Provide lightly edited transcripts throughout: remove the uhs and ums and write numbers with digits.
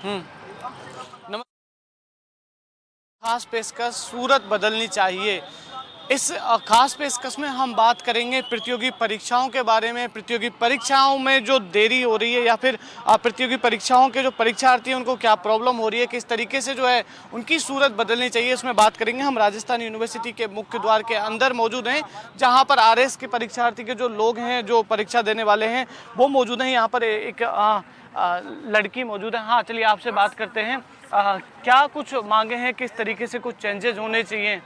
हम्म। खास पेशकश सूरत बदलनी चाहिए। इस खास पेशकश में हम बात करेंगे प्रतियोगी परीक्षाओं के बारे में, प्रतियोगी परीक्षाओं में जो देरी हो रही है या फिर प्रतियोगी परीक्षाओं के जो परीक्षार्थी हैं उनको क्या प्रॉब्लम हो रही है, किस तरीके से जो है उनकी सूरत बदलनी चाहिए, इसमें बात करेंगे। हम राजस्थान यूनिवर्सिटी के मुख्य द्वार के अंदर मौजूद हैं, जहां पर आरएस के परीक्षार्थी के जो लोग हैं, जो परीक्षा देने वाले हैं, वो मौजूद हैं। यहाँ पर एक लड़की मौजूद है। हाँ, चलिए आपसे बात करते हैं। क्या कुछ मांगे हैं, किस तरीके से कुछ चेंजेस होने चाहिए?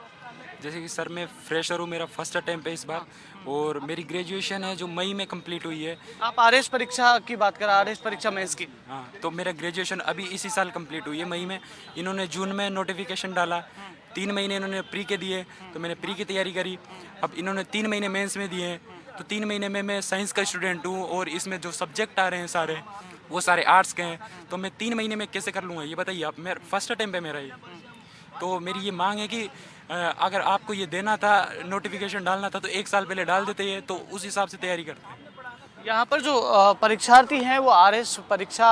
जैसे कि सर मैं फ्रेशर हूँ, मेरा फर्स्ट अटेम्प्ट है इस बार, और मेरी ग्रेजुएशन है जो मई में कंप्लीट हुई है। आप आरएस परीक्षा की बात करें, आरएस परीक्षा मेंस की। हाँ, तो मेरा ग्रेजुएशन अभी इसी साल कंप्लीट हुई है मई में। इन्होंने जून में नोटिफिकेशन डाला, 3 महीने इन्होंने प्री के दिए, तो मैंने प्री की तैयारी करी। अब इन्होंने 3 महीने मेंस में दिए हैं, तो 3 महीने में मैं साइंस का स्टूडेंट हूँ और इसमें जो सब्जेक्ट आ रहे हैं सारे वो सारे आर्ट्स के हैं, तो मैं 3 महीने में कैसे कर लूँगा ये बताइए आप। मेरा फर्स्ट अटेम्प्ट है मेरा ये। तो मेरी ये मांग है कि अगर आपको ये देना था, नोटिफिकेशन डालना था, तो 1 साल पहले डाल देते हैं, तो उस हिसाब से तैयारी करते हैं। यहाँ पर जो परीक्षार्थी हैं वो आरएस परीक्षा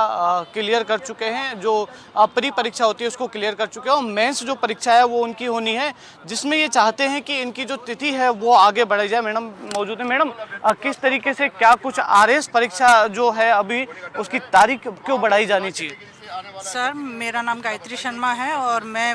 क्लियर कर चुके हैं, जो प्री परीक्षा होती है उसको क्लियर कर चुके हैं, और मेंस जो परीक्षा है वो उनकी होनी है, जिसमें ये चाहते हैं कि इनकी जो तिथि है वो आगे बढ़ाई जाए। मैडम मौजूद है। मैडम, किस तरीके से क्या कुछ आरएस परीक्षा जो है अभी उसकी तारीख क्यों बढ़ाई जानी चाहिए? सर, मेरा नाम गायत्री शर्मा है और मैं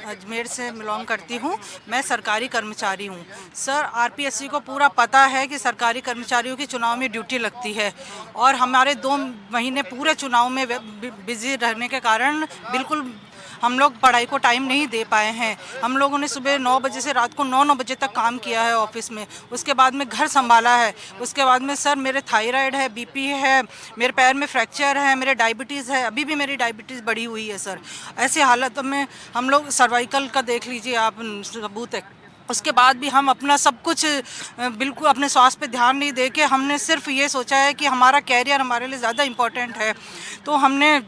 अजमेर से बिलोंग करती हूँ। मैं सरकारी कर्मचारी हूँ। सर, आरपीएससी को पूरा पता है कि सरकारी कर्मचारियों की चुनाव में ड्यूटी लगती है, और हमारे 2 महीने पूरे चुनाव में बिजी रहने के कारण बिल्कुल हम लोग पढ़ाई को टाइम नहीं दे पाए हैं। हम लोगों ने सुबह 9 बजे से रात को 9 बजे तक काम किया है ऑफिस में, उसके बाद में घर संभाला है, उसके बाद में सर मेरे थायराइड है, बीपी है, मेरे पैर में फ्रैक्चर है, मेरे डायबिटीज़ है, अभी भी मेरी डायबिटीज़ बढ़ी हुई है सर। ऐसी हालत में हम लोग सर्वाइकल का देख लीजिए आप, सबूत है। उसके बाद भी हम अपना सब कुछ बिल्कुल अपने स्वास्थ्य पे ध्यान नहीं दे के हमने सिर्फ ये सोचा है कि हमारा कैरियर हमारे लिए ज़्यादा इम्पोर्टेंट है। तो हमने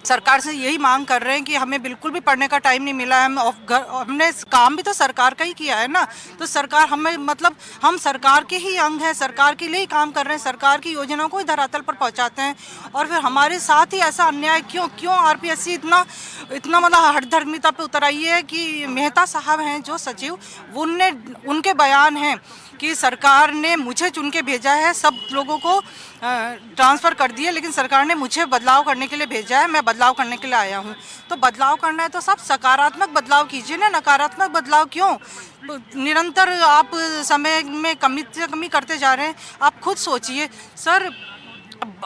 सरकार से यही मांग कर रहे हैं कि हमें बिल्कुल भी पढ़ने का टाइम नहीं मिला है। हमने काम भी तो सरकार का ही किया है ना, तो सरकार हमें मतलब हम सरकार के ही अंग हैं, सरकार के लिए ही काम कर रहे हैं, सरकार की योजनाओं को ही धरातल पर पहुंचाते हैं, और फिर हमारे साथ ही ऐसा अन्याय क्यों आरपीएससी इतना मतलब हठधर्मिता पे उतर आई है कि मेहता साहब हैं जो सचिव, उनके बयान हैं कि सरकार ने मुझे चुन के भेजा है, सब लोगों को ट्रांसफ़र कर दिए, लेकिन सरकार ने मुझे बदलाव करने के लिए भेजा है, मैं बदलाव करने के लिए आया हूँ। तो बदलाव करना है तो सब सकारात्मक बदलाव कीजिए ना, नकारात्मक बदलाव क्यों? निरंतर आप समय में कमी से कमी करते जा रहे हैं। आप खुद सोचिए सर,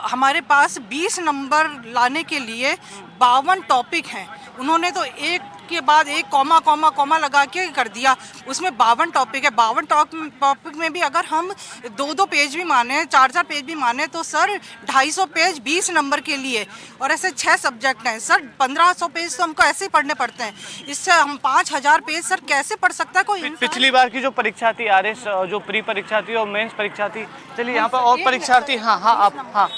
हमारे पास 20 नंबर लाने के लिए 52 टॉपिक हैं, उन्होंने तो एक के बाद एक कॉमा लगा के कर दिया। उसमें 52 टॉपिक है, 52 टॉपिक में भी अगर हम 2-2 पेज भी माने, 4-4 पेज भी माने, तो सर 250 पेज 20 नंबर के लिए, और ऐसे 6 सब्जेक्ट हैं सर, 1500 पेज तो हमको ऐसे ही पढ़ने पड़ते हैं। इससे हम 5000 पेज सर कैसे पढ़ सकता है कोई इंसान? पिछली बार की जो परीक्षा थी आरएस, जो प्री परीक्षा थी और मेंस परीक्षा थी, चलिए यहाँ पर और परीक्षार्थी, हाँ,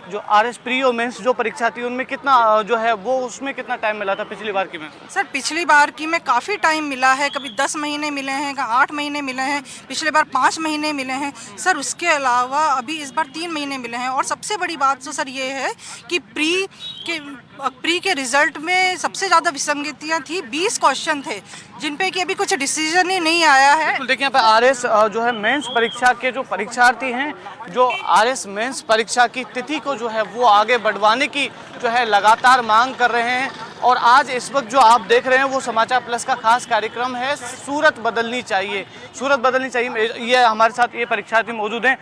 जो आरएस प्री और मेंस जो परीक्षा थी उनमें कितना जो है वो उसमें कितना टाइम मिला था पिछली बार की में? सर, पिछली बार की में काफ़ी टाइम मिला है, कभी 10 महीने मिले हैं, कभी 8 महीने मिले हैं, पिछले बार 5 महीने मिले हैं सर। उसके अलावा अभी इस बार 3 महीने मिले हैं। और सबसे बड़ी बात तो सर ये है कि प्री के रिजल्ट में सबसे ज़्यादा विसंगतियाँ थी। 20 क्वेश्चन थे जिन पे कि अभी कुछ डिसीजन ही नहीं आया है। देखिए यहाँ पे आरएस जो है मेंस परीक्षा के जो परीक्षार्थी हैं, जो आरएस मेंस परीक्षा की तिथि को जो है वो आगे बढ़वाने की जो है लगातार मांग कर रहे हैं। और आज इस वक्त जो आप देख रहे हैं वो समाचार प्लस का खास कार्यक्रम है, सूरत बदलनी चाहिए, सूरत बदलनी चाहिए। ये हमारे साथ ये परीक्षार्थी मौजूद हैं।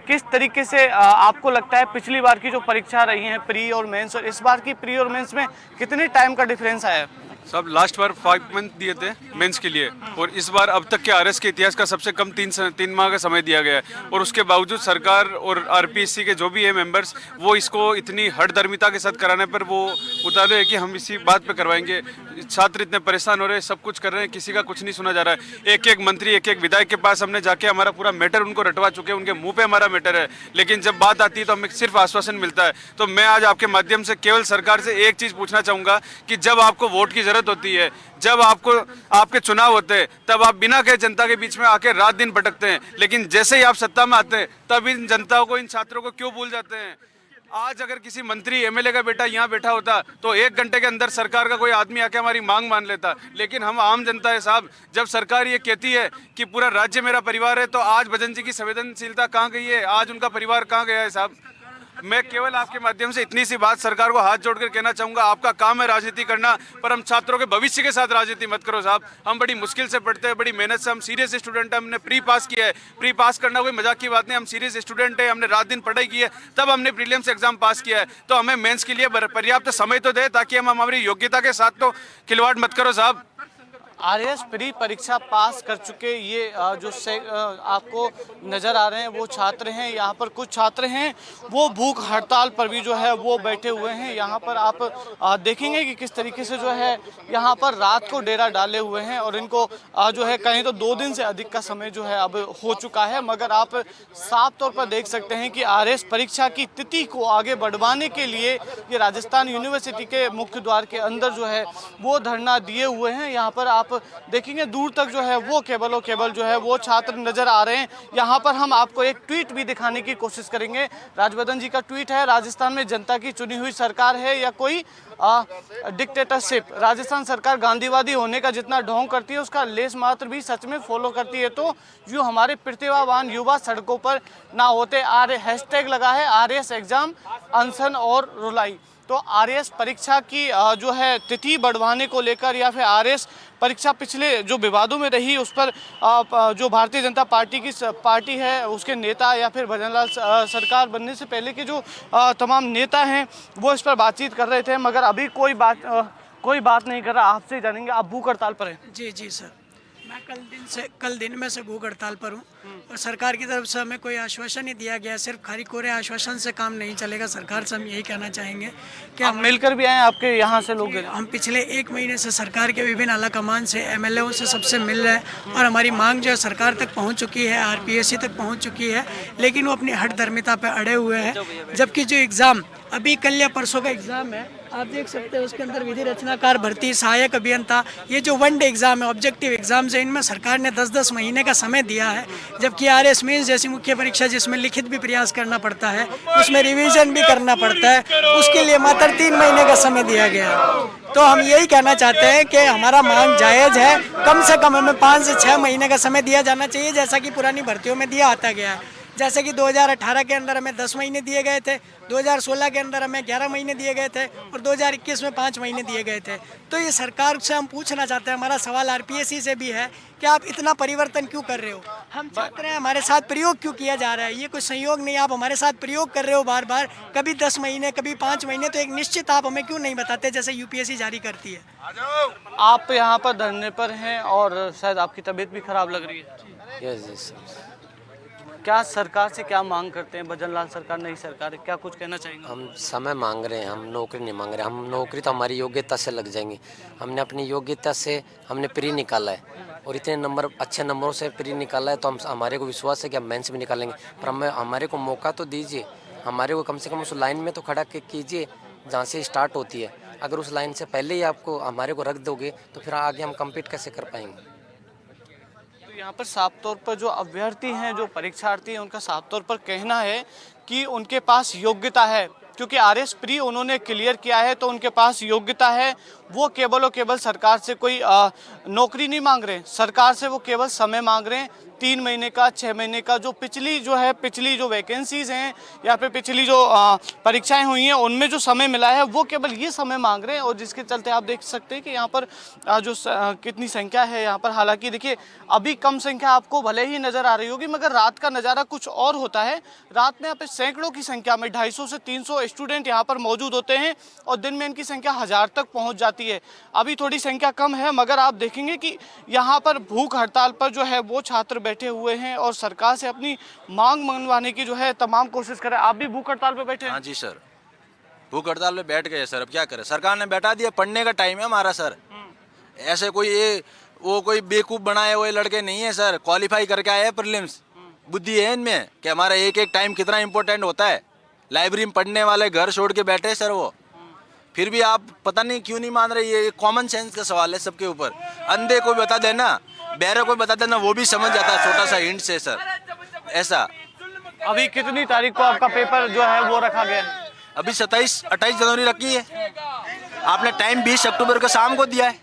किस तरीके से आपको लगता है पिछली बार की जो परीक्षा रही हैं प्री और मेंस, और इस बार की प्री और मेंस में कितने टाइम का डिफरेंस आया है? सब लास्ट बार 5 मंथ दिए थे मेंस के लिए, और इस बार अब तक के आरएस के इतिहास का सबसे कम 3 माह का समय दिया गया है। और उसके बावजूद सरकार और आरपीएससी के जो भी है मेंबर्स, वो इसको इतनी हठधर्मिता के साथ कराने पर वो उतारे हैं कि हम इसी बात पे करवाएंगे। छात्र इतने परेशान हो रहे हैं, सब कुछ कर रहे हैं, किसी का कुछ नहीं सुना जा रहा है। एक मंत्री, एक विधायक के पास हमने जाके हमारा पूरा मैटर उनको रटवा चुके हैं, उनके मुँह पे हमारा मैटर है, लेकिन जब बात आती है तो हमें सिर्फ आश्वासन मिलता है। तो मैं आज आपके माध्यम से केवल सरकार से एक चीज़ पूछना चाहूँगा कि जब आपको वोट की जरूरत होती है, जब आपको आपके चुनाव होते हैं, तब आप बिना कहे जनता के बीच में आके रात दिन भटकते हैं, लेकिन जैसे ही आप सत्ता में आते हैं तब इन जनताओं को, इन छात्रों को क्यों भूल जाते हैं? आज अगर किसी मंत्री एमएलए का बेटा यहाँ बैठा होता तो 1 घंटे के अंदर सरकार का कोई आदमी आके हमारी मांग मान लेता, लेकिन हम आम जनता है साहब। जब सरकार ये कहती है कि पूरा राज्य मेरा परिवार है, तो आज भजन जी की संवेदनशीलता कहाँ गई है? आज उनका परिवार कहाँ गया है साहब? मैं केवल आपके माध्यम से इतनी सी बात सरकार को हाथ जोड़कर कहना चाहूँगा, आपका काम है राजनीति करना, पर हम छात्रों के भविष्य के साथ राजनीति मत करो साहब। हम बड़ी मुश्किल से पढ़ते हैं, बड़ी मेहनत से, हम सीरियस स्टूडेंट हैं, हमने प्री पास किया है। प्री पास करना कोई मजाक की बात नहीं, हम सीरियस स्टूडेंट हैं, हमने रात दिन पढ़ाई की है, तब हमने प्रीलिम्स एग्जाम पास किया है। तो हमें मेंस के लिए पर्याप्त समय तो दे, ताकि हम हमारी योग्यता के साथ तो खिलवाड़ मत करो साहब। आरएएस प्री परीक्षा पास कर चुके ये आपको नज़र आ रहे हैं वो छात्र हैं। यहाँ पर कुछ छात्र हैं वो भूख हड़ताल पर भी जो है वो बैठे हुए हैं। यहाँ पर आप देखेंगे कि किस तरीके से जो है यहाँ पर रात को डेरा डाले हुए हैं और इनको जो है कहीं तो 2 दिन से अधिक का समय जो है अब हो चुका है। मगर आप साफ तौर पर देख सकते हैं कि आरएएस परीक्षा की तिथि को आगे बढ़वाने के लिए ये राजस्थान यूनिवर्सिटी के मुख्य द्वार के अंदर जो है वो धरना दिए हुए हैं। यहाँ पर आप देखेंगे दूर तक जो है वो केवल और केवल जो है वो छात्र नजर आ रहे हैं। यहाँ पर हम आपको एक ट्वीट भी दिखाने की कोशिश करेंगे। राजवर्धन जी का ट्वीट है, राजस्थान में जनता की चुनी हुई सरकार है या कोई डिक्टेटरशिप। राजस्थान सरकार गांधीवादी होने का जितना ढोंग करती है उसका लेस मात्र भी सच में फॉलो करती है। तो जो हमारे प्रतिभावान युवा सड़कों पर ना होते हैशटैग लगा है आरएएस एग्जाम अनशन और रुलाई। तो आरएएस परीक्षा की जो है तिथि बढ़वाने को लेकर या फिर आरएएस परीक्षा पिछले जो विवादों में रही उस पर जो भारतीय जनता पार्टी की पार्टी है उसके नेता या फिर भजनलाल सरकार बनने से पहले के जो तमाम नेता हैं वो इस पर बातचीत कर रहे थे। मगर अभी कोई बात नहीं कर रहा। आपसे जानेंगे, आप भूख हड़ताल पर हैं? जी जी सर, मैं कल दिन में से भूख हड़ताल पर हूँ और सरकार की तरफ से हमें कोई आश्वासन नहीं दिया गया। सिर्फ खाली कोरे आश्वासन से काम नहीं चलेगा। सरकार से हम यही कहना चाहेंगे कि आप मिलकर भी आए, आपके यहाँ से लोग हम पिछले 1 महीने से सरकार के विभिन्न आला कमान से एमएलएओं से सबसे मिल रहे हैं और हमारी मांग जो है सरकार तक पहुँच चुकी है, आरपीएससी तक पहुँच चुकी है, लेकिन वो अपनी हठ धर्मिता पर अड़े हुए हैं। जबकि जो एग्ज़ाम अभी कल या परसों का एग्ज़ाम है, आप देख सकते हैं उसके अंदर विधि रचनाकार भर्ती, सहायक अभियंता, ये जो 1 डे एग्जाम है, ऑब्जेक्टिव एग्जाम्स है, इनमें सरकार ने 10-10 महीने का समय दिया है। जबकि आरएएस मेंस जैसी मुख्य परीक्षा जिसमें लिखित भी प्रयास करना पड़ता है, उसमें रिवीजन भी करना पड़ता है, उसके लिए मात्र 3 महीने का समय दिया गया है। तो हम यही कहना चाहते हैं कि हमारा मांग जायज़ है, कम से कम हमें 5 से 6 महीने का समय दिया जाना चाहिए, जैसा कि पुरानी भर्तियों में दिया आता गया है। जैसे कि 2018 के अंदर हमें 10 महीने दिए गए थे, 2016 के अंदर हमें 11 महीने दिए गए थे और 2021 में 5 महीने दिए गए थे। तो ये सरकार से हम पूछना चाहते हैं, हमारा सवाल आरपीएससी से भी है कि आप इतना परिवर्तन क्यों कर रहे हो? हम छात्र हैं, हमारे साथ प्रयोग क्यों किया जा रहा है? ये कोई संयोग नहीं, आप हमारे साथ प्रयोग कर रहे हो बार बार, कभी 10 महीने कभी 5 महीने, तो एक निश्चित आप हमें क्यों नहीं बताते जैसे यूपीएससी जारी करती है? आप यहाँ पर धरने पर हैं और शायद आपकी तबीयत भी खराब लग रही है। यस। क्या सरकार से क्या मांग करते हैं? भजनलाल सरकार नई सरकार है, क्या कुछ कहना चाहेंगे? हम समय मांग रहे हैं, हम नौकरी नहीं मांग रहे। हम नौकरी तो हमारी योग्यता से लग जाएंगे। हमने अपनी योग्यता से हमने प्री निकाला है और इतने नंबर अच्छे नंबरों से प्री निकाला है, तो हम हमारे को विश्वास है कि हम मेंस भी निकालेंगे। पर हमारे को मौका तो दीजिए, हमारे को कम से कम उस लाइन में तो खड़ा कीजिए जहाँ से स्टार्ट होती है। अगर उस लाइन से पहले ही आपको हमारे को रख दोगे तो फिर आगे हम कम्पीट कैसे कर पाएंगे? यहाँ पर साफ तौर पर जो अभ्यर्थी हैं, जो परीक्षार्थी हैं, उनका साफ तौर पर कहना है कि उनके पास योग्यता है, क्योंकि आरएएस प्री उन्होंने क्लियर किया है तो उनके पास योग्यता है। वो केवल और केवल सरकार से कोई नौकरी नहीं मांग रहे, सरकार से वो केवल समय मांग रहे हैं। 3 महीने का, 6 महीने का, जो पिछली जो वैकेंसीज हैं या फिर पिछली जो परीक्षाएं हुई हैं उनमें जो समय मिला है वो केवल ये समय मांग रहे हैं। और जिसके चलते आप देख सकते हैं कि यहाँ पर कितनी संख्या है यहाँ पर। हालांकि देखिए अभी कम संख्या आपको भले ही नज़र आ रही होगी, मगर रात का नज़ारा कुछ और होता है। रात में यहाँ पे सैकड़ों की संख्या में 250 से 300 स्टूडेंट यहाँ पर मौजूद होते हैं और दिन में इनकी संख्या 1000 तक पहुँच जाती है। अभी थोड़ी संख्या कम है, मगर आप देखेंगे कि यहाँ पर भूख हड़ताल पर जो है वो छात्र बैठे हुए हैं और सरकार से अपनी मांग मनवाने की जो है तमाम कोशिश करें। आप भी भूख हड़ताल पे बैठे हैं? हाँ जी सर, भूख हड़ताल पे बैठ गए सर। अब क्या करें, सरकार ने बैठा दिया, पढ़ने का टाइम है हमारा सर। ऐसे कोई बेवकूफ़ बनाए हुए लड़के नहीं है सर, क्वालिफाई करके आए हैं प्रीलिम्स। बुद्धि है इनमें कि हमारा एक एक टाइम कितना इंपॉर्टेंट होता है। लाइब्रेरी में पढ़ने वाले घर छोड़ के बैठे सर वो, फिर भी आप पता नहीं क्यों नहीं मान रहे। ये कॉमन सेंस का सवाल है सबके ऊपर। अंधे को बता देना, बहरे को बता देना, वो भी समझ जाता है छोटा सा हिंट से सर। ऐसा अभी कितनी तारीख को आपका पेपर जो है वो रखा गया है? अभी 27-28 जनवरी रखी है, आपने टाइम 20 अक्टूबर को शाम को दिया है।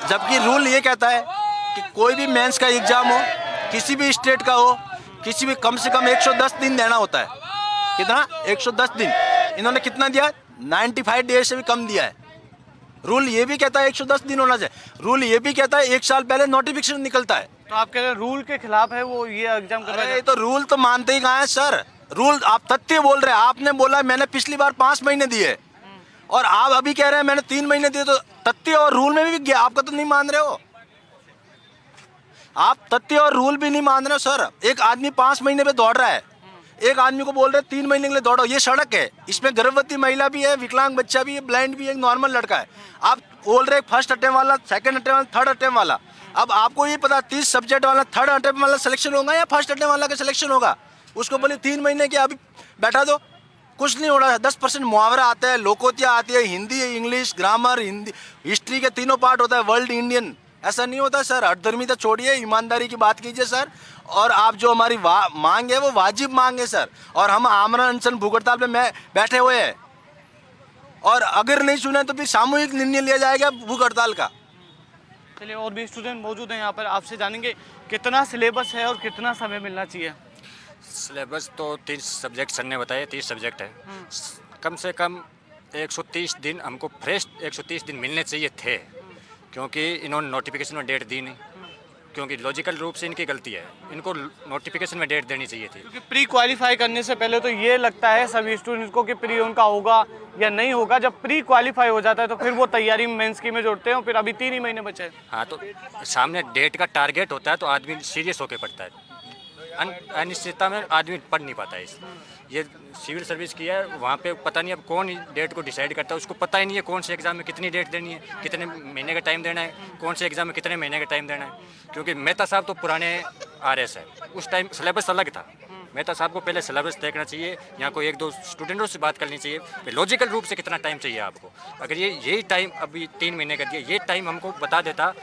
जबकि रूल ये कहता है कि कोई भी मेंस का एग्जाम हो, किसी भी स्टेट का हो, किसी भी कम से कम 110 दिन देना होता है। कितना? 110 दिन। इन्होंने कितना दिया? 95 डेज से भी कम दिया है। रूल ये भी कहता है 110 दिन होना चाहिए। रूल ये भी कहता है 1 साल पहले नोटिफिकेशन निकलता है। तो आप कह रहे हैं रूल के खिलाफ है वो ये एग्जाम करवाया अरे तो रूल तो मानते ही कहाँ है सर? रूल आप तथ्य बोल रहे हैं। आपने बोला मैंने पिछली बार 5 महीने दिए और आप अभी कह रहे हैं मैंने 3 महीने दिए, तो तथ्य और रूल में भी गया। आपका तो नहीं मान रहे हो आप, तथ्य और रूल भी नहीं मान रहे हो सर। एक आदमी 5 महीने पे दौड़ रहा है, एक आदमी को बोल रहे 3 महीने के लिए दौड़ो। ये सड़क है, इसमें गर्भवती महिला भी है, विकलांग बच्चा भी है, ब्लाइंड भी है, एक नॉर्मल लड़का है। आप बोल रहे फर्स्ट अटेम्प्ट वाला, सेकंड अटेम्प्ट वाला, थर्ड अटेम्प्ट वाला। अब आपको ये पता 30 सब्जेक्ट वाला थर्ड अटेम्प्ट वाला सिलेक्शन होगा या फर्स्ट अटेम्प्ट वाला का सिलेक्शन होगा? उसको बोले 3 महीने के अभी बैठा दो, कुछ नहीं हो रहा है। 10% मुहावरा आता है, लोकोतिया आती है, Hindi, English, grammar, Hindi, history के तीनों पार्ट होता है, वर्ल्ड इंडियन। ऐसा नहीं होता सर। हठधर्मी तो छोड़िए, ईमानदारी की बात कीजिए सर। और आप जो हमारी मांग है वो वाजिब मांग है सर। और हम आमरण अनशन भूख हड़ताल पे बैठे हुए हैं, और अगर नहीं सुने तो फिर सामूहिक निर्णय लिया जाएगा भूख हड़ताल का। चलिए, और भी स्टूडेंट मौजूद हैं यहाँ पर, आपसे जानेंगे कितना सिलेबस है और कितना समय मिलना चाहिए। सिलेबस तो 30 सब्जेक्ट सर ने बताया, 30 सब्जेक्ट है। कम से कम 130 दिन हमको फ्रेश 130 दिन मिलने चाहिए थे, क्योंकि इन्होंने नोटिफिकेशन में डेट दी नहीं। क्योंकि लॉजिकल रूप से इनकी गलती है, इनको नोटिफिकेशन में डेट देनी चाहिए थी। क्योंकि प्री क्वालिफाई करने से पहले तो ये लगता है सभी स्टूडेंट्स को कि प्री उनका होगा या नहीं होगा। जब प्री क्वालिफाई हो जाता है तो फिर वो तैयारी मेंस की में जोड़ते हैं, और फिर अभी 3 ही महीने बचे हैं। हाँ, तो सामने डेट का टारगेट होता है तो आदमी सीरियस होकर पढ़ता है। अनिश्चितता में आदमी पढ़ नहीं पाता है। ये सिविल सर्विस की है, वहाँ पे पता नहीं अब कौन डेट को डिसाइड करता है। उसको पता ही नहीं है कौन से एग्ज़ाम में कितनी डेट देनी है, कितने महीने का टाइम देना है, कौन से एग्ज़ाम में कितने महीने का टाइम देना है। क्योंकि मेहता साहब तो पुराने RS है, उस टाइम सिलेबस अलग था। मेहता साहब को पहले सिलेबस देखना चाहिए, यहाँ को 1-2 स्टूडेंटों से बात करनी चाहिए लॉजिकल रूप से कितना टाइम चाहिए आपको। अगर यही टाइम अभी 3 महीने का दिया, ये टाइम हमको बता देता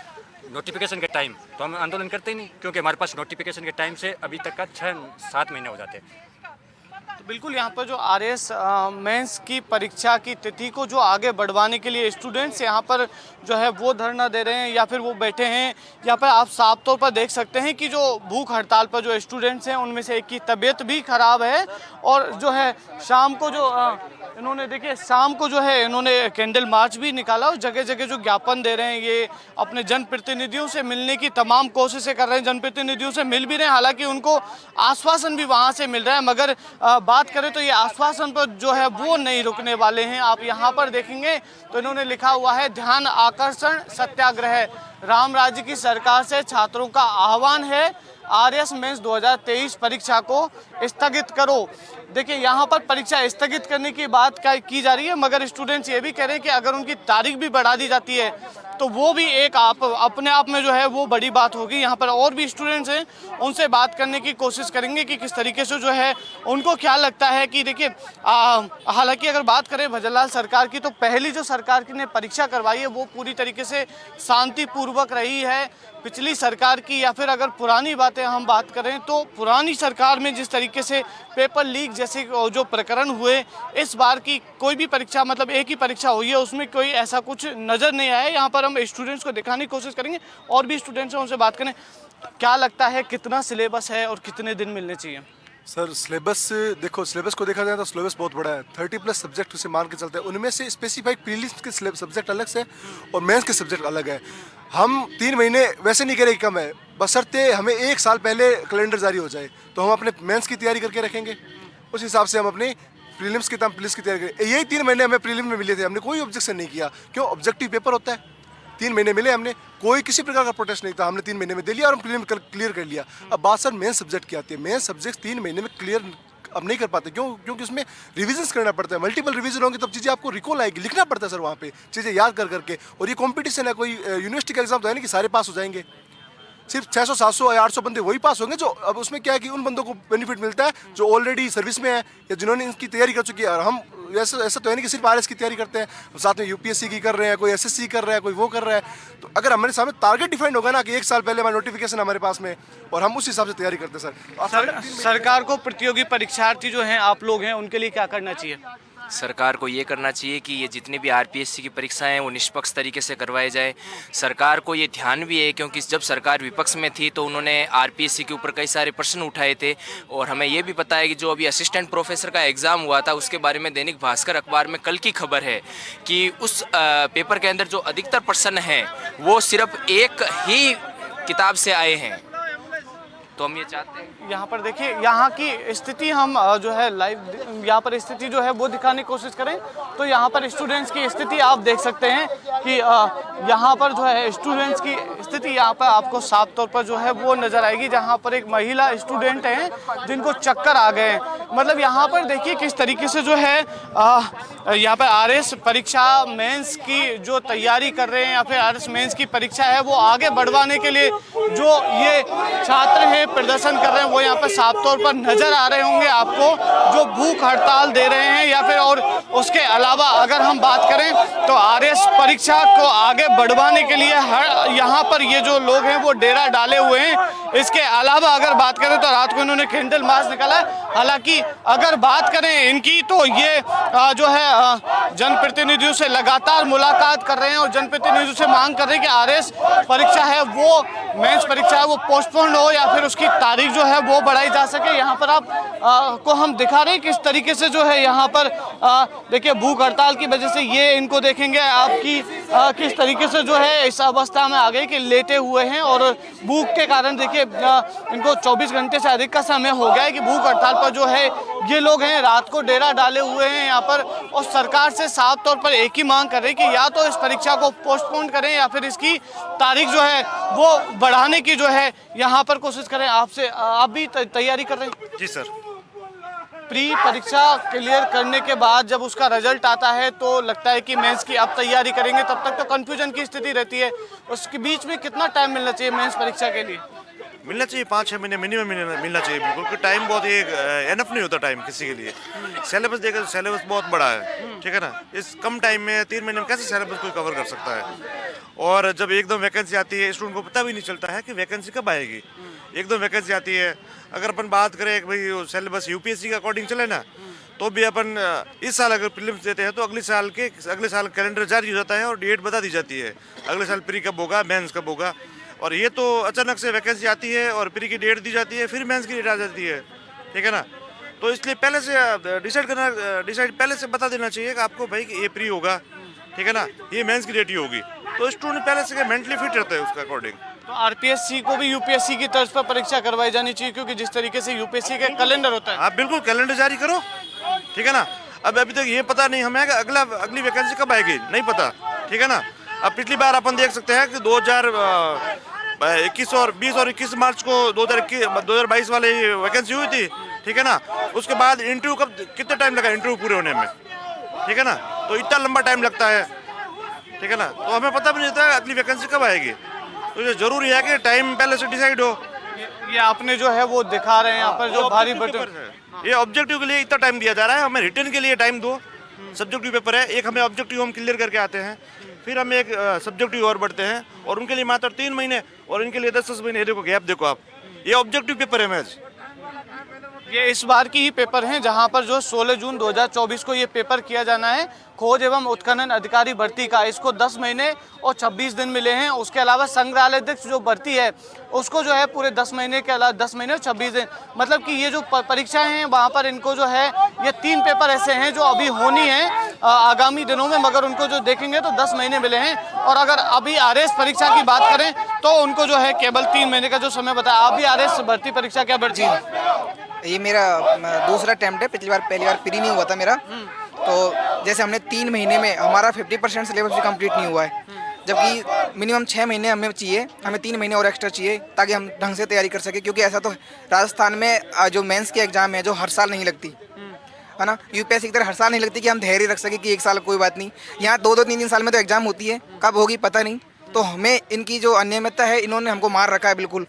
नोटिफिकेशन के टाइम, तो हम आंदोलन करते ही नहीं। क्योंकि हमारे पास नोटिफिकेशन के टाइम से अभी तक का 6-7 महीने हो जाते हैं। तो बिल्कुल यहाँ पर जो RS मेंस की परीक्षा की तिथि को जो आगे बढ़वाने के लिए स्टूडेंट्स यहाँ पर जो है वो धरना दे रहे हैं या फिर वो बैठे हैं। यहाँ पर आप साफ तौर पर देख सकते हैं कि जो भूख हड़ताल पर जो स्टूडेंट्स हैं उनमें से एक की तबीयत भी ख़राब है, और जो है शाम को जो इन्होंने देखिए शाम को जो है इन्होंने कैंडल मार्च भी निकाला और जगह जगह जो ज्ञापन दे रहे हैं, ये अपने जनप्रतिनिधियों से मिलने की तमाम कोशिशें कर रहे हैं। जनप्रतिनिधियों से मिल भी रहे हैं, हालांकि उनको आश्वासन भी वहां से मिल रहा है, मगर बात करें तो ये आश्वासन पर जो है वो नहीं रुकने वाले हैं। आप यहाँ पर देखेंगे तो इन्होंने लिखा हुआ है ध्यान आकर्षण सत्याग्रह, राम राज्य की सरकार से छात्रों का आह्वान है, RS मेंस 2023 परीक्षा को स्थगित करो। देखिए यहाँ पर परीक्षा स्थगित करने की बात की जा रही है, मगर स्टूडेंट्स ये भी कह रहे हैं कि अगर उनकी तारीख भी बढ़ा दी जाती है तो वो भी एक अपने आप में जो है वो बड़ी बात होगी। यहाँ पर और भी स्टूडेंट्स हैं, उनसे बात करने की कोशिश करेंगे कि किस तरीके से जो है उनको क्या लगता है कि देखिए हालांकि अगर बात करें भजनलाल सरकार की, तो पहली जो सरकार की ने परीक्षा करवाई है वो पूरी तरीके से शांतिपूर्वक रही है। पिछली सरकार की या फिर अगर पुरानी बातें हम बात करें तो पुरानी सरकार में जिस तरीके से पेपर लीक जैसे जो प्रकरण हुए, इस बार की कोई भी परीक्षा मतलब एक ही परीक्षा हुई है उसमें कोई ऐसा कुछ नज़र नहीं आया। यहाँ पर हम स्टूडेंट्स को दिखाने की कोशिश करेंगे, और भी स्टूडेंट्स हैं उनसे बात करें। क्या लगता है कितना सिलेबस है और कितने दिन मिलने चाहिए? सर सिलेबस देखो, सिलेबस को देखा जाए तो सिलेबस बहुत बड़ा है, 30+ सब्जेक्ट उसे मान के चलते हैं। उनमें से स्पेसिफाइड प्रीलिम्स के सब्जेक्ट अलग से और मेंस के सब्जेक्ट अलग है। हम 3 महीने वैसे नहीं करें कम है, बशर्ते हमें 1 साल पहले कैलेंडर जारी हो जाए तो हम अपने मेंस की तैयारी करके रखेंगे, उस हिसाब से हम अपनी प्रीलिम्स की पुलिस की तैयारी करें। यही 3 महीने हमें प्रीलिम में मिले थे, हमने कोई ऑब्जेक्शन नहीं किया। क्यों? ऑब्जेक्टिव पेपर होता है, 3 महीने मिले, हमने कोई किसी प्रकार का प्रोटेस्ट नहीं था, हमने 3 महीने में दे लिया और हम प्रीलिम क्लियर कर लिया। अब बात सर मेन सब्जेक्ट की आती है। मेन सब्जेक्ट 3 महीने में क्लियर अब नहीं कर पाते। क्यों? क्योंकि उसमें रिविजन्स करना पड़ता है, मल्टीपल रिवीजन होंगे तब चीज़ें आपको रिकॉल आएगी, लिखना पड़ता है सर वहाँ पे चीज़ें याद कर करके। और ये कॉम्पिटिशन है, कोई यूनिवर्सिटी का एग्जाम तो है नहीं कि सारे पास हो जाएंगे। सिर्फ 600, 700 या 800 बंदे वही पास होंगे जो, अब उसमें क्या है कि उन बंदों को बेनिफिट मिलता है जो ऑलरेडी सर्विस में है या जिन्होंने इनकी तैयारी कर चुकी है। और हम ऐसा तो है नहीं कि सिर्फ RS की तैयारी करते हैं, साथ में UPSC की कर रहे हैं, कोई SSC कर रहा है, कोई वो कर रहा है। तो अगर हमारे सामने टारगेट डिफाइंड होगा ना कि 1 साल पहले हमारा नोटिफिकेशन हमारे पास में, और हम उस हिसाब से तैयारी करते हैं सर। सरकार को प्रतियोगी परीक्षार्थी जो हैं आप लोग हैं उनके लिए क्या करना चाहिए? सरकार को ये करना चाहिए कि ये जितनी भी आरपीएससी की परीक्षाएं हैं वो निष्पक्ष तरीके से करवाई जाए। सरकार को ये ध्यान भी है क्योंकि जब सरकार विपक्ष में थी तो उन्होंने आरपीएससी के ऊपर कई सारे प्रश्न उठाए थे और हमें ये भी पता है कि जो अभी असिस्टेंट प्रोफेसर का एग्ज़ाम हुआ था उसके बारे में दैनिक भास्कर अखबार में कल की खबर है कि उस पेपर के अंदर जो अधिकतर प्रश्न हैं वो सिर्फ एक ही किताब से आए हैं। तो हम ये चाहते हैं यहाँ पर देखिए यहाँ की स्थिति हम जो है लाइव यहाँ पर स्थिति जो है वो दिखाने की कोशिश करें तो यहाँ पर स्टूडेंट्स की स्थिति आप देख सकते हैं कि यहाँ पर जो है स्टूडेंट्स की स्थिति यहाँ पर आपको साफ तौर पर जो है वो नज़र आएगी, जहाँ पर एक महिला स्टूडेंट हैं जिनको चक्कर आ गए हैं। मतलब यहाँ पर देखिए किस तरीके से जो है यहाँ पर आरएस परीक्षा मेंस की जो तैयारी कर रहे हैं या फिर आरएस मेंस की परीक्षा है वो आगे बढ़वाने के लिए जो ये छात्र हैं प्रदर्शन कर रहे हैं वो यहाँ पर साफ तौर पर नजर आ रहे होंगे आपको, जो भूख हड़ताल दे रहे हैं या फिर और उसके अलावा अगर हम बात करें तो आरएस परीक्षा को आगे बढ़वाने के लिए हर यहाँ पर ये जो लोग हैं वो डेरा डाले हुए हैं। इसके अलावा अगर बात करें तो रात को इन्होंने कैंडल मार्च निकाला है। हालांकि अगर बात करें इनकी तो ये जो है जनप्रतिनिधियों से लगातार मुलाकात कर रहे हैं और जनप्रतिनिधियों से मांग कर रहे हैं कि आरएस परीक्षा है वो मेंस परीक्षा है वो पोस्टपोन हो या फिर उसकी तारीख जो है वो बढ़ाई जा सके। यहाँ पर आप को हम दिखा रहे हैं किस तरीके से जो है यहाँ पर देखिए भूख हड़ताल की वजह से ये इनको देखेंगे आपकी किस तरीके से जो है इस अवस्था में आ गए कि लेटे हुए हैं और भूख के कारण देखिए इनको 24 घंटे से अधिक का समय हो गया है कि भूख हड़ताल पर जो है ये लोग हैं रात को डेरा डाले हुए हैं यहाँ पर और सरकार से साफ तौर पर एक ही मांग कर रहे हैं कि या तो इस परीक्षा को पोस्टपोन करें या फिर इसकी तारीख जो है वो बढ़ाने की जो है यहाँ पर कोशिश करें। आपसे आप भी तैयारी कर रहे हैं? जी सर। प्री परीक्षा क्लियर करने के बाद जब उसका रिजल्ट आता है तो लगता है कि मेंस की अब तैयारी करेंगे, तब तक तो कंफ्यूजन की स्थिति रहती है। उसके बीच में कितना टाइम मिलना चाहिए मेंस परीक्षा के लिए? मिलना चाहिए 5-6 महीने मिनिमम मिलना चाहिए बिल्कुल, क्योंकि टाइम बहुत ही एनफ नहीं होता टाइम किसी के लिए। सिलेबस देखा तो सिलेबस बहुत बड़ा है, ठीक है ना। इस कम टाइम में 3 महीने में कैसे सिलेबस कोई कवर कर सकता है। और जब एकदम वैकेंसी आती है स्टूडेंट को पता भी नहीं चलता है कि वैकेंसी कब आएगी। एकदम वैकेंसी आती है, अगर अपन बात करें कि भाई सिलेबस यूपीएससी के अकॉर्डिंग चले ना तो भी अपन इस साल अगर प्रीलिम्स देते हैं तो अगले साल कैलेंडर जारी हो जाता है और डेट बता दी जाती है अगले साल प्री कब होगा मेंस कब होगा। और ये तो अचानक से वैकेंसी आती है और प्री की डेट दी जाती है, फिर मेंस की डेट आ जाती है, ठीक है ना। तो इसलिए पहले से डिसाइड पहले से बता देना चाहिए कि आपको भाई कि ये प्री होगा, ठीक है ना, ये मेंस की डेट ही होगी, तो स्टूडेंट पहले से मेंटली फिट रहता है उसका अकॉर्डिंग। तो आरपीएससी को भी यूपीएससी की तर्ज पर परीक्षा करवाई जानी चाहिए क्योंकि जिस तरीके से यूपीएससी का कैलेंडर होता है। आप बिल्कुल कैलेंडर जारी करो, ठीक है ना। अब अभी तक ये पता नहीं हमें कि अगली वैकेंसी कब आएगी, नहीं पता, ठीक है ना। अब पिछली बार अपन देख सकते हैं कि 2021 और 20 और 21 मार्च को 2022 वाली वैकेंसी हुई थी, ठीक है ना। उसके बाद इंटरव्यू कितना टाइम लगा इंटरव्यू पूरे होने में, ठीक है ना। तो इतना लंबा टाइम लगता है, ठीक है ना। तो हमें पता भी नहीं होता अगली वैकेंसी कब आएगी। तो ये जरूरी है कि टाइम पहले से डिसाइड हो। ये आपने जो है वो दिखा रहे हैं यहाँ पर जो भारी बटन है, ये ऑब्जेक्टिव के लिए इतना टाइम दिया जा रहा है, हमें रिटर्न के लिए टाइम दो। सब्जेक्टिव पेपर है, एक हमें ऑब्जेक्टिव हम क्लियर करके आते हैं, फिर हम एक सब्जेक्टिव और बढ़ते हैं और उनके लिए मात्र 3 महीने और इनके लिए 10 महीने देखो गैप देखो आप। ये ऑब्जेक्टिव पेपर है मैच, ये इस बार की ही पेपर हैं जहां पर जो 16 जून 2024 को ये पेपर किया जाना है खोज एवं उत्खनन अधिकारी भर्ती का। इसको 10 महीने और 26 दिन मिले हैं। उसके अलावा संग्रहालय अध्यक्ष जो भर्ती है उसको जो है पूरे 10 महीने के अलावा 10 महीने और 26 दिन, मतलब कि ये जो परीक्षाएं हैं वहां पर इनको जो है ये 3 पेपर ऐसे हैं जो अभी होनी है आगामी दिनों में, मगर उनको जो देखेंगे तो 10 महीने मिले हैं। और अगर अभी आरएस परीक्षा की बात करें तो उनको जो है केवल 3 महीने का जो समय बताया। आप भी आरएस भर्ती परीक्षा क्या भर्ती? ये मेरा दूसरा अटेम्प्ट है, पहली बार प्री नहीं हुआ था मेरा। तो जैसे हमने 3 महीने में हमारा 50% सिलेबस भी कंप्लीट नहीं हुआ है, जबकि मिनिमम 6 महीने हमें चाहिए, हमें 3 महीने और एक्स्ट्रा चाहिए ताकि हम ढंग से तैयारी कर सके। क्योंकि ऐसा तो राजस्थान में जो मेंस की एग्ज़ाम है जो हर साल नहीं लगती है ना, यूपीएससी की तरह हर साल नहीं लगती कि हम धैर्य रख सके कि 1 साल कोई बात नहीं। यहाँ 2-2, 3-3 साल में तो एग्ज़ाम होती है, कब होगी पता नहीं। तो हमें इनकी जो अनियमितता है इन्होंने हमको मार रखा है बिल्कुल।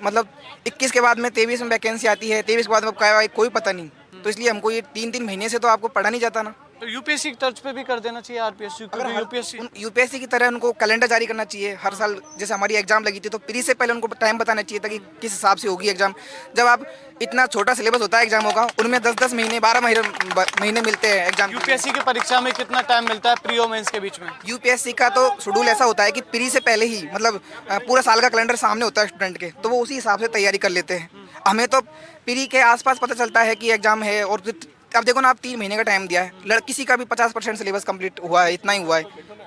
मतलब 21 के बाद में 23 में वैकेंसी आती है, 23 के बाद में कोई पता नहीं। तो इसलिए हमको ये 3-3 महीने से तो आपको पढ़ा नहीं जाता ना। तो यूपीएससी की तर्ज पे भी कर देना चाहिए आरपीएससी, क्योंकि यूपीएससी यूपीएससी की तरह उनको कैलेंडर जारी करना चाहिए हर साल। जैसे हमारी एग्जाम लगी थी तो प्री से पहले उनको टाइम बताना चाहिए था कि किस हिसाब से होगी एग्जाम। जब आप इतना छोटा सिलेबस होता है एग्जामों का, उनमें 10-10 महीने 12 महीने मिलते हैं एग्जाम। यूपीएससी की परीक्षा में कितना टाइम मिलता है प्री और मेंस के बीच में? यूपीएससी का तो शेड्यूल ऐसा होता है कि प्री से पहले ही मतलब पूरा साल का कैलेंडर सामने होता है स्टूडेंट के, तो वो उसी हिसाब से तैयारी कर लेते हैं। हमें तो प्री के आसपास पता चलता है कि एग्जाम है, और अब देखो ना, आप 3 महीने का टाइम दिया है, किसी का भी 50% सिलेबस कंप्लीट हुआ है, इतना ही हुआ है,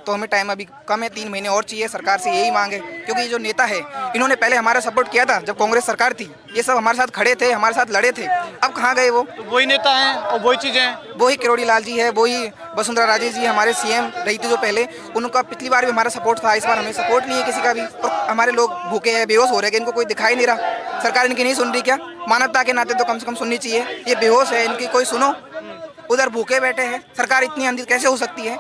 तो हमें टाइम अभी कम है, 3 महीने और चाहिए। सरकार से यही मांग है, क्योंकि ये जो नेता है इन्होंने पहले हमारा सपोर्ट किया था जब कांग्रेस सरकार थी, ये सब हमारे साथ खड़े थे, हमारे साथ लड़े थे, अब कहाँ गए वो? तो वही नेता हैं और वही चीज़ें हैं, वही किरोड़ी लाल जी है, वही वसुंधरा राजे जी हमारे सीएम रही थी जो पहले, उनका पिछली बार भी हमारा सपोर्ट था, इस बार हमें सपोर्ट नहीं है किसी का भी। और हमारे लोग भूखे हैं, बेहोश हो रहे हैं, इनको कोई दिखाई नहीं रहा, सरकार इनकी नहीं सुन रही क्या? मानवता के नाते तो कम से कम सुननी चाहिए। ये बेहोश है, इनकी कोई सुनो, उधर भूखे बैठे हैं, सरकार इतनी अंधी कैसे हो सकती है?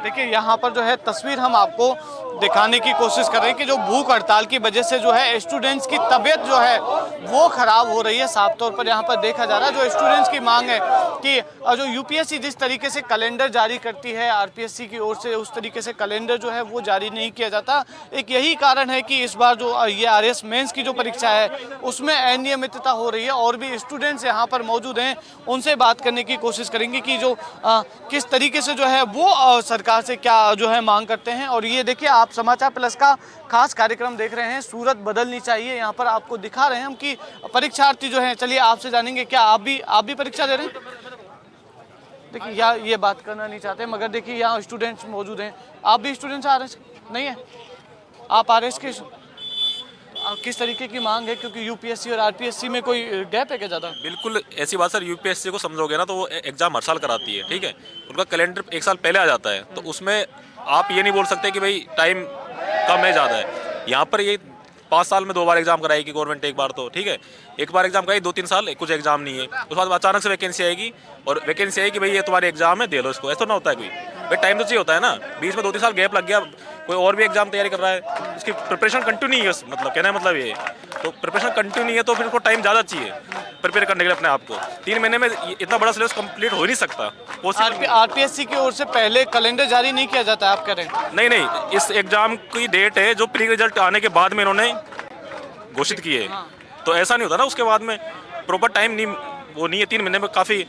देखिए यहाँ पर जो है तस्वीर हम आपको दिखाने की कोशिश कर रहे हैं कि जो भूख हड़ताल की वजह से जो है स्टूडेंट्स की तबीयत जो है वो खराब हो रही है। साफ तौर पर यहाँ पर देखा जा रहा है जो स्टूडेंट्स की मांग है कि जो यूपीएससी जिस तरीके से कैलेंडर जारी करती है आरपीएससी की ओर से, उस तरीके से कैलेंडर जो है वो जारी नहीं किया जाता। एक यही कारण है कि इस बार जो ये आरएस मेंस की जो परीक्षा है उसमें अनियमितता हो रही है। और भी स्टूडेंट्स यहाँ पर मौजूद हैं, उनसे बात करने की कोशिश करेंगे कि जो किस तरीके से जो है वो सरकार से क्या जो है मांग करते हैं। और ये देखिए, आप समाचार प्लस का खास कार्यक्रम देख रहे हैं, सूरत बदलनी चाहिए। यहाँ पर आपको दिखा रहे हैं हम कि परीक्षार्थी जो हैं, चलिए आपसे जानेंगे, क्या आप भी परीक्षा दे रहे हैं? देखिए यहाँ ये बात करना नहीं चाहते, मगर देखिए यहाँ स्टूडेंट्स मौजूद हैं। आप भी स्टूडेंट्स आ रहे हैं? नहीं है, आप आ रहे हैं? किस तरीके की मांग है, क्योंकि यूपीएससी और आरपीएससी में कोई गैप है क्या ज़्यादा? बिल्कुल ऐसी बात सर, यूपीएससी को समझोगे ना तो वो एग्जाम हर साल कराती है, ठीक है, उनका कैलेंडर 1 साल पहले आ जाता है, तो उसमें आप ये नहीं बोल सकते कि भाई टाइम कम है ज़्यादा है। यहाँ पर ये 5 साल में 2 बार एग्जाम कराएगी गवर्नमेंट, एक बार तो ठीक है, एक बार एग्जाम कराएगी, 2-3 साल कुछ एग्जाम नहीं है, उसके बाद अचानक से वैकेंसी आएगी और वैकेंसी आएगी भाई ये तुम्हारे एग्जाम है, दे लो इसको। ऐसा ना होता है कोई, भाई टाइम तो चाहिए होता है ना। बीच में 2-3 साल गैप लग गया, कोई और भी एग्जाम तैयारी कर रहा है, इसकी प्रिपरेशन कंटिन्यू नहीं है, मतलब कहना है मतलब ये, तो प्रिपरेशन कंटिन्यू नहीं है तो फिर उसको टाइम ज़्यादा चाहिए प्रिपेयर करने के लिए अपने आप को। 3 महीने में इतना बड़ा सिलेबस कंप्लीट हो नहीं सकता। आरपीएससी की ओर से पहले कैलेंडर जारी नहीं किया जाता, आप कह रहे हैं? नहीं, इस एग्जाम की डेट है जो प्री रिजल्ट आने के बाद में इन्होंने घोषित की है, तो ऐसा नहीं होता ना, उसके बाद में प्रॉपर टाइम नहीं, वो नहीं है। 3 महीने में काफ़ी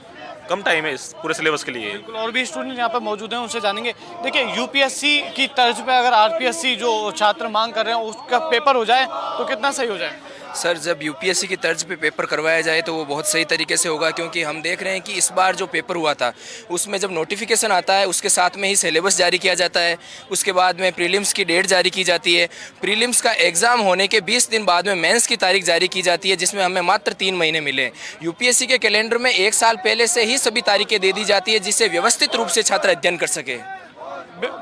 कम टाइम है इस पूरे सिलेबस के लिए। बिल्कुल, और भी स्टूडेंट यहाँ पर मौजूद हैं, उनसे जानेंगे। देखिए यूपीएससी की तर्ज पे अगर आरपीएससी जो छात्र मांग कर रहे हैं उसका पेपर हो जाए तो कितना सही हो जाए? सर, जब यूपीएससी की तर्ज पे पेपर करवाया जाए तो वो बहुत सही तरीके से होगा, क्योंकि हम देख रहे हैं कि इस बार जो पेपर हुआ था उसमें जब नोटिफिकेशन आता है उसके साथ में ही सिलेबस जारी किया जाता है, उसके बाद में प्रीलिम्स की डेट जारी की जाती है, प्रीलिम्स का एग्ज़ाम होने के 20 दिन बाद में मेंस की तारीख जारी की जाती है, जिसमें हमें मात्र 3 महीने मिले। यूपीएससी के कैलेंडर में 1 साल पहले से ही सभी तारीखें दे दी जाती है, जिससे व्यवस्थित रूप से छात्र अध्ययन कर सके।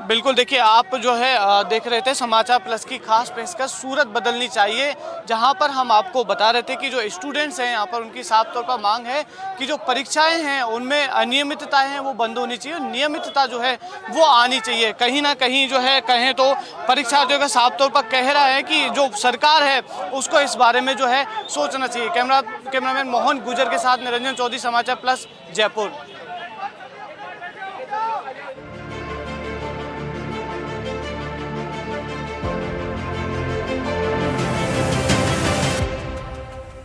बिल्कुल, देखिए आप जो है देख रहे थे समाचार प्लस की खास पेशकश सूरत बदलनी चाहिए, जहां पर हम आपको बता रहे थे कि जो स्टूडेंट्स हैं यहाँ पर उनकी साफ तौर पर मांग है कि जो परीक्षाएं हैं उनमें अनियमितताएं हैं वो बंद होनी चाहिए, नियमितता जो है वो आनी चाहिए। कहीं ना कहीं जो है कहें तो परीक्षार्थियों का साफ तौर पर कह रहा है कि जो सरकार है उसको इस बारे में जो है सोचना चाहिए। कैमरामैन मोहन गुजर के साथ निरंजन चौधरी, समाचार प्लस, जयपुर।